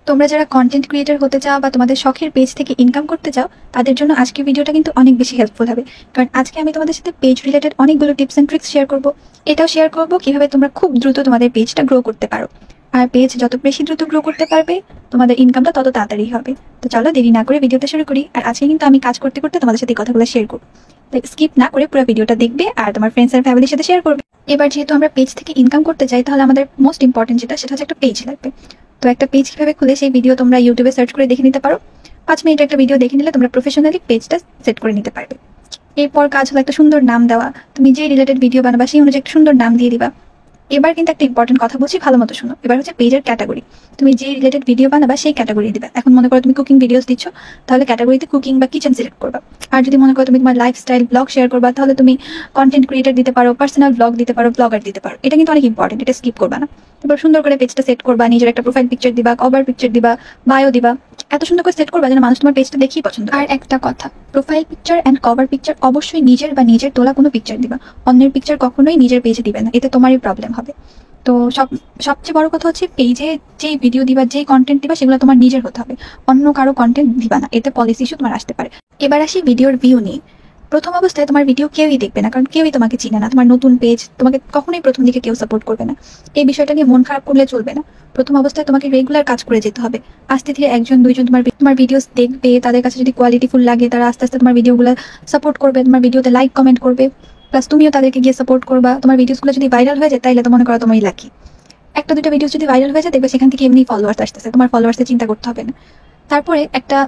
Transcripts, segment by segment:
তোমরা যারা content creator হতে চাও বা তোমাদের শখের পেজ থেকে ইনকাম করতে চাও তাদের জন্য আজকের ভিডিওটা কিন্তু অনেক বেশি হেল্পফুল হবে। কারণ আজকে আমি তোমাদের সাথে পেজ রিলেটেড অনেকগুলো টিপস এন্ড ট্রিক্স শেয়ার করব। এটাও শেয়ার করব কিভাবে তোমরা খুব দ্রুত তোমাদের পেজটা গ্রো করতে পারো। আর পেজ যত বেশি দ্রুত গ্রো করতে পারবে তোমাদের ইনকামটা তত তাড়াতাড়ি হবে। তো চলো দেরি না করে ভিডিওটা শুরু করি। আর আজকে কিন্তু আমি কাজ করতে করতে তোমাদের সাথে এই কথাগুলো শেয়ার করবো। তাই স্কিপ না করে পুরো ভিডিওটা দেখবে আর তোমার ফ্রেন্ডস আর ফ্যামিলির সাথে শেয়ার করবে। এবার যেহেতু আমরা পেজ থেকে ইনকাম করতে চাই তাহলে আমাদের মোস্ট ইম্পর্টেন্ট সেটা হচ্ছে একটা পেজ লাগবে। তো একটা পেজ কিভাবে খুলে সেই ভিডিও তোমরা ইউটিউবে সার্চ করে দেখে নিতে পারো। 5 মিনিট একটা ভিডিও দেখে নিলে তোমরা প্রফেশনালি পেজটা সেট করে নিতে পারবে। এরপর কাজ হলো একটা সুন্দর নাম দেওয়া। তুমি যে রিলেটেড ভিডিও বানাবা সেই অনুযায়ী একটা সুন্দর নাম দিয়ে দিবা। এবার কিন্তু একটা ইম্পর্টেন্ট কথা বলছি, ভালো মতো শোনো। এবার হচ্ছে পেজের ক্যাটাগরি। তুমি যে রিলেটেড ভিডিও বানাবা সেই ক্যাটাগরি দিবা। এখন মনে করো তুমি কুকিং ভিডিওস দিচ্ছ, তাহলে ক্যাটাগরিতে কুকিং বা কিচেন সিলেক্ট করবা। আর যদি মনে করো তুমি তোমার লাইফস্টাইল ব্লগ শেয়ার করবা তাহলে তুমি কন্টেন্ট ক্রিয়েটর দিতে পারো, পার্সোনাল ব্লগ দিতে পারো, ব্লগার দিতে পারো। এটা কিন্তু অনেক ইম্পর্টেন্ট, এটা স্কিপ করবা না। এবার সুন্দর করে পেজটা সেট করবা, নিজের একটা প্রোফাইল পিকচার দিবা, কভার পিকচার দিবা, বায়ো দিবা। এত সুন্দর করে সেট করবা যেন মানুষ তোমার পেজটা দেখেই পছন্দ। আর একটা কথা, profile picture and cover picture অবশ্যই নিজের বা নিজের তোলা কোনো পিকচার দিবা। অন্যের পিকচার কখনোই নিজের পেজে দিবে না, এতে তোমারই প্রবলেম হবে। তো সবচেয়ে বড় কথা হচ্ছে পেজে যে ভিডিও দিবা, যে কন্টেন্ট দিবা সেগুলো তোমার নিজের হতে হবে, অন্য কারো কন্টেন্ট দিবা না, এতে পলিসি ইস্যু তোমার আসতে পারে। এবার আসি ভিডিওর ভিউ নিয়ে। প্রথম অবস্থায় তোমার ভিডিও কেউই দেখবে না, কারণ কেউই তোমাকে চিনে না। তোমার নতুন পেজ, তোমাকে কখনোই প্রথম দিকে কেউ সাপোর্ট করবে না। এই বিষয়টা নিয়ে মন খারাপ করলে চলবে না। প্রথম অবস্থায় তোমাকে রেগুলার কাজ করে যেতে হবে। আস্তে ধীরে একজন দুইজন তোমার ভিডিওস দেখবে, তাদের কাছে যদি কোয়ালিটিফুল লাগে তারা আস্তে আস্তে তোমার ভিডিওগুলো সাপোর্ট করবে, তোমার ভিডিওতে লাইক কমেন্ট করবে, প্লাস তুমিও তাদেরকে গিয়ে সাপোর্ট করবা। তোমার ভিডিওসগুলো যদি ভাইরাল হয়ে যায় তাইলে তো মনে করো তোমারই লাকি। একটা দুটো ভিডিও যদি ভাইরাল হয়ে যায় দেখবে সেখান থেকে এমনি ফলোয়ার্স আসতেছে, তোমার ফলোয়ার্সে চিন্তা করতে হবে না। তারপরে একটা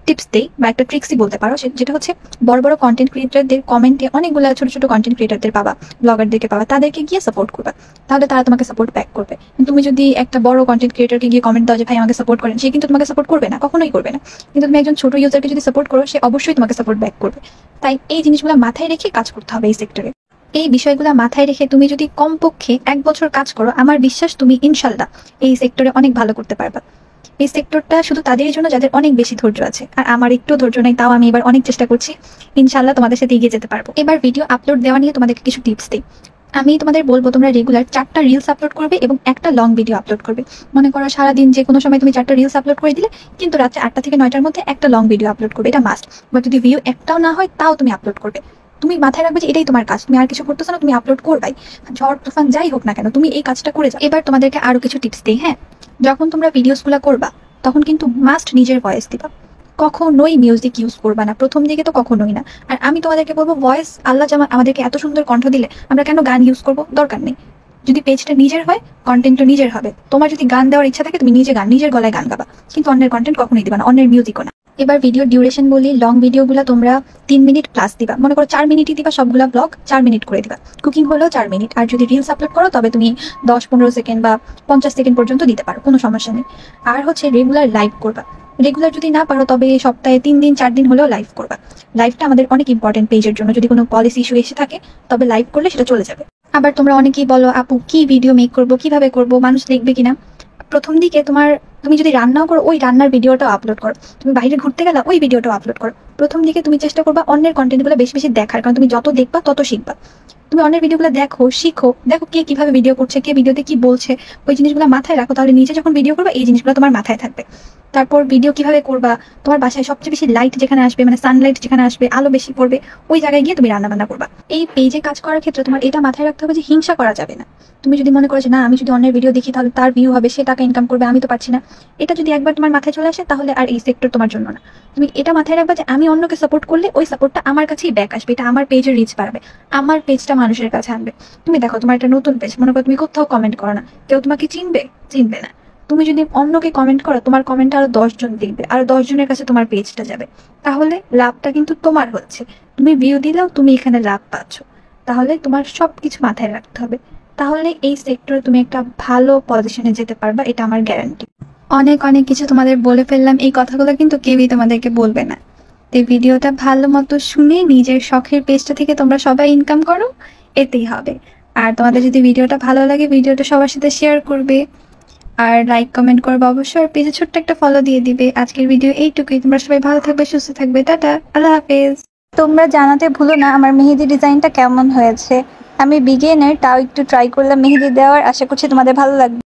টিপস দেই বা একটা ট্রিক্সই বলতে পারো, যেটা হচ্ছে বড় বড় কন্টেন্ট ক্রিয়েটরদের কমেন্টে অনেকগুলো ছোট ছোট কন্টেন্ট ক্রিয়েটরদের পাবা, ব্লগারদেরকে পাবা, তাদেরকে গিয়ে সাপোর্ট করবা, তাহলে তারা তোমাকে সাপোর্ট ব্যাক করবে। তুমি যদি একটা বড় কন্টেন্ট ক্রিয়েটরকে গিয়ে কমেন্ট দাও যে ভাই আমাকে সাপোর্ট করেন, সে কিন্তু তোমাকে সাপোর্ট করবে না, কখনোই করবে না। কিন্তু তুমি একজন ছোট ইউজারকে যদি সাপোর্ট করো সে অবশ্যই তোমাকে সাপোর্ট ব্যাক করবে। তাই এই জিনিসগুলো মাথায় রেখে কাজ করতে হবে এই সেক্টরে। এই বিষয়গুলো মাথায় রেখে তুমি যদি কমপক্ষে 1 বছর কাজ করো, আমার বিশ্বাস তুমি ইনশাল্লাহ এই সেক্টরে অনেক ভালো করতে পারবা। এই সেক্টরটা শুধু তাদের জন্য যাদের অনেক বেশি ধৈর্য আছে, আর আমার একটু ধৈর্য নেই, তাও আমি এবার অনেক চেষ্টা করছি। ইনশাল্লাহ তোমাদের সাথে এগিয়ে যেতে পারবো। এবার ভিডিও আপলোড দেওয়া নিয়ে তোমাদেরকে কিছু টিপস দিই। আমি তোমাদের বলবো তোমরা রেগুলার 4টা রিলস আপলোড করবে এবং একটা লং ভিডিও আপলোড করবে। মনে করো সারাদিন যে কোনো সময় তুমি 4টা রিলস আপলোড করে দিলে, কিন্তু রাত্রে 8টা থেকে 9টার মধ্যে একটা লং ভিডিও আপলোড করবে, এটা মাস্ট। বা যদি ভিউ একটাও না হয় তাও তুমি আপলোড করবে। তুমি মাথায় রাখবে যে এটাই তোমার কাজ, তুমি আর কিছু করতেছো না, তুমি আপলোড করবাই। ঝড় তুফান যাই হোক না কেন তুমি এই কাজটা করে যাও। এবার তোমাদেরকে আরো কিছু টিপস দিই। হ্যাঁ, যখন তোমরা ভিডিওসগুলো করবা তখন কিন্তু মাস্ট নিজের ভয়েস দিবা, কখনোই মিউজিক ইউজ করবা না, প্রথম দিকে তো কখনোই না। আর আমি তোমাদেরকে বলবো ভয়েস আল্লাহ আমাদেরকে এত সুন্দর কণ্ঠ দিলে আমরা কেন গান ইউজ করবো, দরকার নেই। যদি পেজটা নিজের হয় কন্টেন্টটা নিজের হবে। তোমার যদি গান দেওয়ার ইচ্ছা থাকে তুমি নিজের গলায় গান গাবা, কিন্তু অন্যের কন্টেন্ট কখনোই দিবা না, অন্যের মিউজিকও না। এবার ভিডিও ডিউরেশন বলি, লং ভিডিওগুলো তোমরা 3 মিনিট প্লাস দিবা। মনে করো 4 মিনিটই দিবা, সবগুলা ব্লগ 4 মিনিট করে দিবা। কুকিং হলেও 4 মিনিট। আর যদি রিলস আপলোড করো তবে তুমি 10-15 সেকেন্ড বা 50 সেকেন্ড পর্যন্ত দিতে পারো, কোনো সমস্যা নেই। আর হচ্ছে রেগুলার লাইভ করবা। রেগুলার যদি না পারো তবে সপ্তাহে 3 দিন 4 দিন হলেও লাইভ করবা। লাইভটা আমাদের অনেক ইম্পর্টেন্ট পেজের জন্য। যদি কোনো পলিসি ইস্যু এসে থাকে তবে লাইভ করলে সেটা চলে যাবে। আবার তোমরা অনেকেই বলো আপু কি ভিডিও মেক করবো, কিভাবে করবো, মানুষ দেখবে কিনা। প্রথম দিকে তুমি যদি রান্নাও করো ওই রান্নার ভিডিওটাও আপলোড করো, তুমি বাইরে ঘুরতে গেলে ওই ভিডিওটাও আপলোড করো। প্রথম দিকে তুমি চেষ্টা করবা অন্যের কন্টেন্টগুলো বেশি বেশি দেখার, কারণ তুমি যত দেখবা তত শিখবা। তুমি অন্যের ভিডিওগুলো দেখো, শিখো, দেখো কে কিভাবে ভিডিও করছে, কে ভিডিওতে কি বলছে, ওই জিনিসগুলো মাথায় রাখো। তাহলে নিজে যখন ভিডিও করবে এই জিনিসগুলো তোমার মাথায় থাকবে। তারপর ভিডিও কিভাবে করবা, তোমার বাসায় সবচেয়ে বেশি লাইট যেখানে আসবে, মানে সানলাইট যেখানে আসবে, আলো বেশি পড়বে, ওই জায়গায় গিয়ে তুমি রান্না বান্না করবা। এই পেজে কাজ করার ক্ষেত্রে তোমার এটা মাথায় রাখতে হবে যে হিংসা করা যাবে না। তুমি যদি মনে করো যে না আমি যদি অন্যের ভিডিও দেখি তাহলে তার ভিউ হবে, সে টাকা ইনকাম করবে, আমি তো পারছি না, এটা যদি একবার তোমার মাথায় চলে আসে তাহলে আর এই সেক্টর তোমার জন্য না। তুমি এটা মাথায় রাখবা যে আমি অন্যকে সাপোর্ট করলে ওই সাপোর্টটা আমার কাছেই ব্যাক আসবে, এটা আমার পেজের রিচ বাড়বে, আমার পেজটা মানুষের কাছে আনবে। তুমি দেখো তোমার একটা নতুন পেজ, মনে করো তুমি কোথাও কমেন্ট করো না, কেউ তোমাকে চিনবে না। তুমি যদি অন্যকে কমেন্ট করো তোমার কমেন্ট আরো 10 জন দেখবে, আরো 10 জনের কাছে তোমার পেজটা যাবে, তাহলে লাভটা কিন্তু তোমার হচ্ছে। তুমি ভিউ দিলেও তুমি এখানে লাভ পাচ্ছ। তাহলে তোমার সবকিছু মাথায় রাখতে হবে, তাহলে এই সেক্টরে তুমি একটা ভালো পজিশনে যেতে পারবা, এটা আমার গ্যারান্টি। অনেক কিছু তোমাদের বলে ফেললাম, এই কথাগুলো কিন্তু কেউই তোমাদেরকে বলবে না। এই ভিডিওটা ভালো মতো শুনে নিজের শখের পেজটা থেকে তোমরা সবাই ইনকাম করো, এতেই হবে। আর তোমাদের যদি ভিডিওটা ভালো লাগে ভিডিওটা সবার সাথে শেয়ার করবে, আর লাইক কমেন্ট করবে অবশ্যই, আর পেজে ছোট্ট একটা ফলো দিয়ে দিবে। আজকের ভিডিও এইটুকুই। তোমরা সবাই ভালো থাকবে, সুস্থ থাকবে, টাটা, আল্লাহ হাফেজ। তোমরা জানাতে ভুলো না আমার মেহেদি ডিজাইনটা কেমন হয়েছে। আমি বিগিনার, তাও একটু ট্রাই করলাম মেহেদি দেওয়ার, আশা করছি তোমাদের ভালো লাগবে।